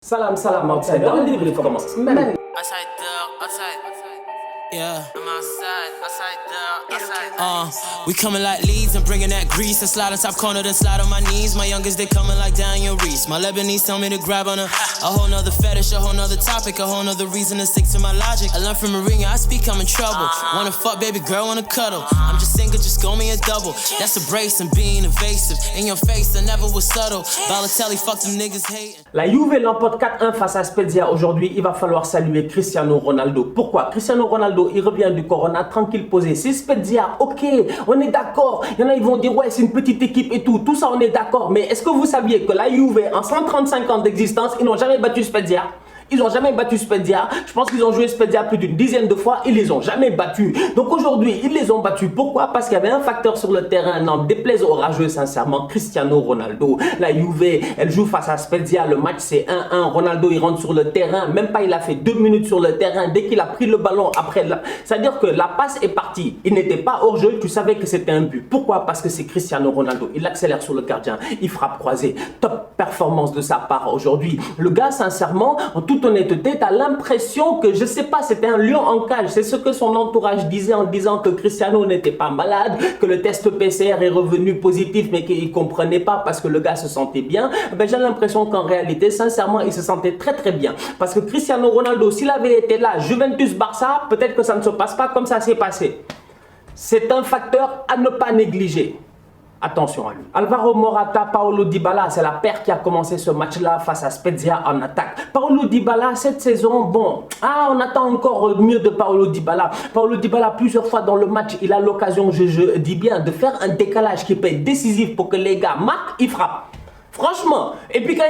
Salam, salam, outside. Dans le livre, il faut commencer. Man. Outside dog, outside. Yeah. I'm outside dog, outside. We coming like leads and bringing that grease. And slide on top corner, then slide on my knees. My youngest, they coming like Daniel Reese. My Lebanese tell me to grab on a whole nother fetish, a whole nother topic, a whole nother reason to stick to my logic. I learned from Mourinho, I speak, I'm in trouble. Wanna fuck, baby girl, wanna cuddle. I'm just single, just go me a double. That's a brace and being evasive. In your face, I never was subtle. Balotelli, fuck them niggas hating. La Juve l'emporte 4-1 face à Spezia. Aujourd'hui, il va falloir saluer Cristiano Ronaldo. Pourquoi? Cristiano Ronaldo, il revient du Corona, tranquille, posé. C'est Spezia, ok, on est d'accord. Il y en a, ils vont dire, ouais, c'est une petite équipe et tout. Tout ça, on est d'accord. Mais est-ce que vous saviez que la Juve, en 135 ans d'existence, ils n'ont jamais battu Spezia? Ils n'ont jamais battu Spezia. Je pense qu'ils ont joué Spezia plus d'une dizaine de fois. Ils les ont jamais battus. Donc aujourd'hui, ils les ont battus. Pourquoi? Parce qu'il y avait un facteur sur le terrain. N'en déplaise aux rageux, sincèrement, Cristiano Ronaldo. La Juve, elle joue face à Spezia. Le match, c'est 1-1. Ronaldo, il rentre sur le terrain. Même pas, il a fait 2 minutes sur le terrain. Dès qu'il a pris le ballon, après, c'est-à-dire que la passe est partie. Il n'était pas hors jeu. Tu savais que c'était un but. Pourquoi? Parce que c'est Cristiano Ronaldo. Il accélère sur le gardien. Il frappe croisé. Top performance de sa part aujourd'hui. Le gars, sincèrement, en toute honnêteté, tu as l'impression que, je sais pas, c'était un lion en cage. C'est ce que son entourage disait en disant que Cristiano n'était pas malade, que le test PCR est revenu positif, mais qu'il ne comprenait pas parce que le gars se sentait bien. Ben, j'ai l'impression qu'en réalité, sincèrement, il se sentait très très bien. Parce que Cristiano Ronaldo, s'il avait été là, Juventus-Barça, peut-être que ça ne se passe pas comme ça s'est passé. C'est un facteur à ne pas négliger. Attention à lui. Alvaro Morata, Paulo Dybala, c'est la paire qui a commencé ce match-là face à Spezia en attaque. Paulo Dybala, cette saison, bon, on attend encore mieux de Paulo Dybala. Paulo Dybala, plusieurs fois dans le match, il a l'occasion, je dis bien, de faire un décalage qui peut être décisif pour que les gars marquent, il frappe. Franchement, et puis quand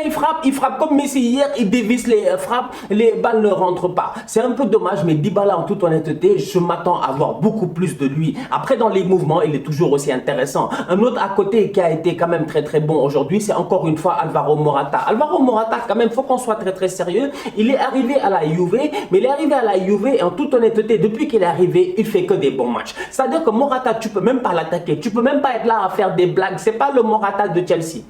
il frappe comme Messi hier, il dévisse les frappes, les balles ne rentrent pas. C'est un peu dommage, mais Dybala, en toute honnêteté, je m'attends à voir beaucoup plus de lui. Après, dans les mouvements, il est toujours aussi intéressant. Un autre à côté qui a été quand même très très bon aujourd'hui, c'est encore une fois Alvaro Morata. Alvaro Morata, quand même, faut qu'on soit très très sérieux. Il est arrivé à la Juve, mais il est arrivé à la Juve et en toute honnêteté, depuis qu'il est arrivé, il fait que des bons matchs. C'est-à-dire que Morata, tu peux même pas l'attaquer, tu peux même pas être là à faire des blagues. C'est pas le Morata de Chelsea.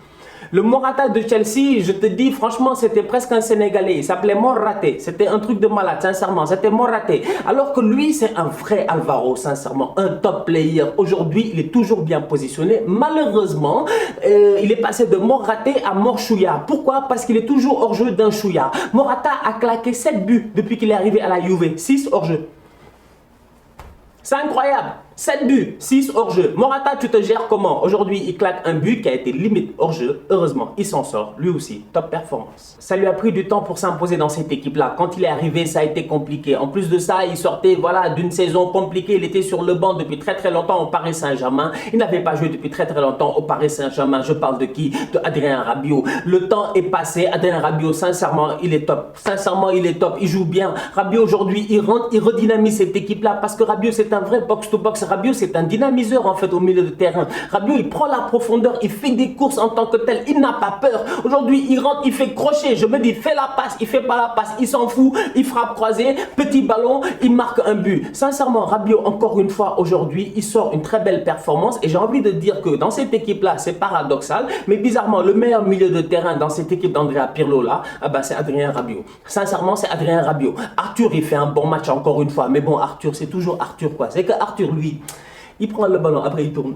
Le Morata de Chelsea, je te dis, franchement, c'était presque un Sénégalais. Il s'appelait Moraté. C'était un truc de malade, sincèrement. C'était Moraté. Alors que lui, c'est un vrai Alvaro, sincèrement. Un top player. Aujourd'hui, il est toujours bien positionné. Malheureusement, il est passé de Moraté à Morchouya. Pourquoi? Parce qu'il est toujours hors jeu d'un Chouya. Morata a claqué 7 buts depuis qu'il est arrivé à la Juve. 6 hors jeu. C'est incroyable. 7 buts, 6 hors-jeu. Morata, tu te gères comment? Aujourd'hui, il claque un but qui a été limite hors-jeu. Heureusement, il s'en sort. Lui aussi, top performance. Ça lui a pris du temps pour s'imposer dans cette équipe-là. Quand il est arrivé, ça a été compliqué. En plus de ça, il sortait d'une saison compliquée. Il était sur le banc depuis très très longtemps au Paris Saint-Germain. Il n'avait pas joué depuis très très longtemps au Paris Saint-Germain. Je parle de qui? De Adrien Rabiot. Le temps est passé. Adrien Rabiot, sincèrement, il est top. Sincèrement, il est top. Il joue bien. Rabiot, aujourd'hui, il rentre, il redynamise cette équipe-là parce que Rabiot, c'est un vrai box-to-box. Rabiot, c'est un dynamiseur en fait au milieu de terrain. Rabiot, il prend la profondeur, il fait des courses en tant que tel, il n'a pas peur. Aujourd'hui, il rentre, il fait crochet. Je me dis, fais la passe, il fait pas la passe, il s'en fout, il frappe croisé, petit ballon, il marque un but. Sincèrement, Rabiot, encore une fois, aujourd'hui, il sort une très belle performance et j'ai envie de dire que dans cette équipe-là, c'est paradoxal, mais bizarrement, le meilleur milieu de terrain dans cette équipe d'Andrea Pirlo là, c'est Adrien Rabiot. Sincèrement, c'est Adrien Rabiot. Arthur, il fait un bon match encore une fois, mais bon, Arthur, c'est toujours Arthur quoi. C'est que Arthur, lui, il prend le ballon, après il tourne.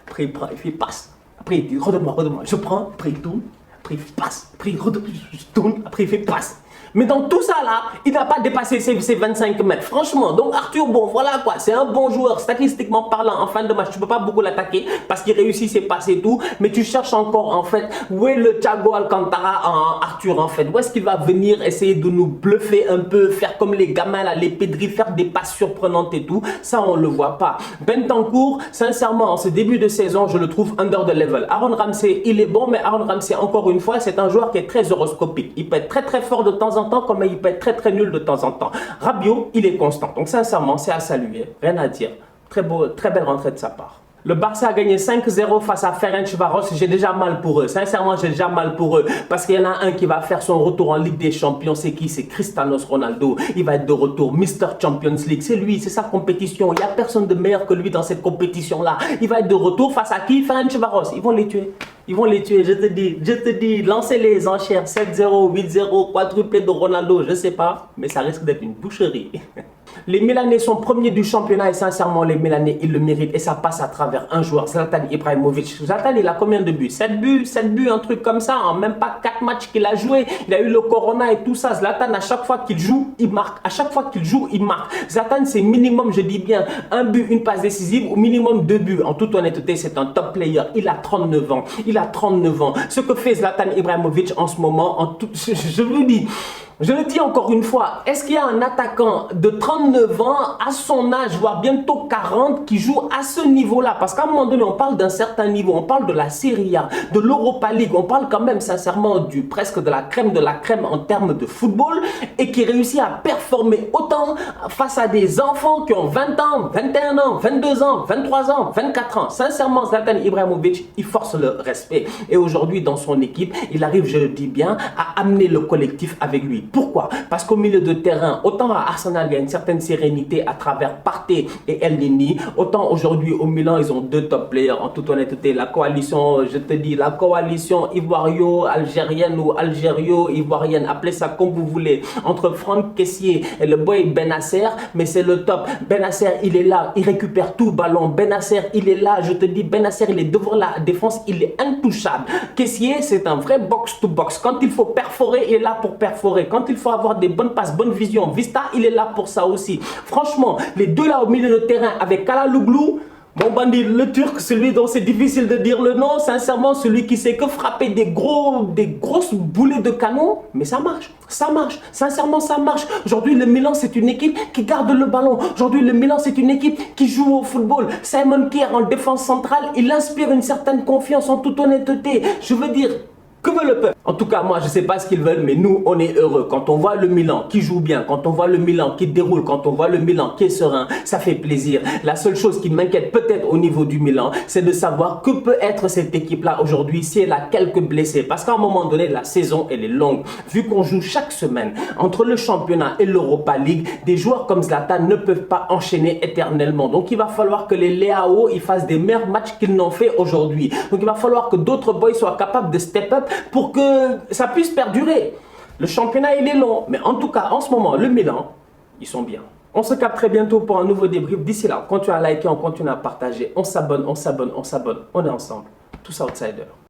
Après il prend, il fait passe. Après il dit redonne-moi. Je prends, après il tourne, après il passe. Après il redonne, je tourne, après il fait passe. Mais dans tout ça là, il n'a pas dépassé ses 25 mètres. Franchement, donc Arthur, bon voilà quoi, c'est un bon joueur. Statistiquement parlant, en fin de match, tu ne peux pas beaucoup l'attaquer parce qu'il réussit ses passes et tout. Mais tu cherches encore en fait, où est le Thiago Alcantara en Arthur en fait? Où est-ce qu'il va venir essayer de nous bluffer un peu, faire comme les gamins là, les Pedri, faire des passes surprenantes et tout? Ça, on ne le voit pas. Bentancur, sincèrement, en ce début de saison, je le trouve under the level. Aaron Ramsey, il est bon, mais Aaron Ramsey, encore une fois, c'est un joueur qui est très horoscopique. Il peut être très très fort de temps en temps, comme il peut être très très nul de temps en temps. Rabiot, il est constant. Donc sincèrement, c'est à saluer. Rien à dire. Très belle rentrée de sa part. Le Barça a gagné 5-0 face à Ferencváros. J'ai déjà mal pour eux. Sincèrement, j'ai déjà mal pour eux. Parce qu'il y en a un qui va faire son retour en Ligue des Champions. C'est qui? C'est Cristiano Ronaldo. Il va être de retour. Mr. Champions League. C'est lui, c'est sa compétition. Il n'y a personne de meilleur que lui dans cette compétition-là. Il va être de retour face à qui? Ferencváros. Ils vont les tuer. Ils vont les tuer, je te dis, lancez les enchères, 7-0, 8-0, quadruplé de Ronaldo, je sais pas, mais ça risque d'être une boucherie. Les Milanais sont premiers du championnat et sincèrement, les Milanais, ils le méritent et ça passe à travers un joueur, Zlatan Ibrahimovic. Zlatan, il a combien de buts? 7 buts, un truc comme ça, en même pas 4 matchs qu'il a joué. Il a eu le Corona et tout ça. Zlatan, à chaque fois qu'il joue, il marque. À chaque fois qu'il joue, il marque. Zlatan, c'est minimum, je dis bien, un but, une passe décisive ou minimum 2 buts. En toute honnêteté, c'est un top player. Il a 39 ans. Il a 39 ans. Ce que fait Zlatan Ibrahimovic en ce moment, je vous dis... Je le dis encore une fois, est-ce qu'il y a un attaquant de 39 ans à son âge, voire bientôt 40, qui joue à ce niveau-là? Parce qu'à un moment donné, on parle d'un certain niveau, on parle de la Serie A, de l'Europa League, on parle quand même sincèrement presque de la crème en termes de football et qui réussit à performer autant face à des enfants qui ont 20 ans, 21 ans, 22 ans, 23 ans, 24 ans. Sincèrement, Zlatan Ibrahimovic, il force le respect. Et aujourd'hui, dans son équipe, il arrive, je le dis bien, à amener le collectif avec lui. Pourquoi? Parce qu'au milieu de terrain, autant à Arsenal, il y a une certaine sérénité à travers Partey et Elneny, autant aujourd'hui au Milan, ils ont 2 top players. En toute honnêteté, la coalition, je te dis, la coalition ivoirio-algérienne ou algério-ivoirienne, appelez ça comme vous voulez, entre Franck Kessié et le boy Benasser, mais c'est le top. Benasser, il est là, il récupère tout ballon. Benasser, il est là, je te dis, Benasser, il est devant la défense, il est intouchable. Kessié, c'est un vrai box-to-box. Quand il faut perforer, il est là pour perforer. Quand il faut avoir des bonnes passes, bonne vision, Vista, il est là pour ça aussi. Franchement, les deux là au milieu de terrain avec Kalalouglou, mon bandit, le Turc, celui dont c'est difficile de dire le nom, sincèrement, celui qui sait que frapper des grosses boulets de canon, mais ça marche, sincèrement ça marche. Aujourd'hui, le Milan, c'est une équipe qui garde le ballon. Aujourd'hui, le Milan, c'est une équipe qui joue au football. Simon Kjær en défense centrale, il inspire une certaine confiance en toute honnêteté. Je veux dire... Que veut le peuple? En tout cas, moi, je ne sais pas ce qu'ils veulent, mais nous, on est heureux. Quand on voit le Milan qui joue bien, quand on voit le Milan qui déroule, quand on voit le Milan qui est serein, ça fait plaisir. La seule chose qui m'inquiète peut-être au niveau du Milan, c'est de savoir que peut être cette équipe-là aujourd'hui si elle a quelques blessés. Parce qu'à un moment donné, la saison, elle est longue. Vu qu'on joue chaque semaine entre le championnat et l'Europa League, des joueurs comme Zlatan ne peuvent pas enchaîner éternellement. Donc, il va falloir que les Leao ils fassent des meilleurs matchs qu'ils n'ont fait aujourd'hui. Donc, il va falloir que d'autres boys soient capables de step up pour que ça puisse perdurer. Le championnat, il est long. Mais en tout cas, en ce moment, le Milan, ils sont bien. On se capte très bientôt pour un nouveau débrief. D'ici là, on continue à liker, on continue à partager. On s'abonne. On est ensemble. Tous outsiders.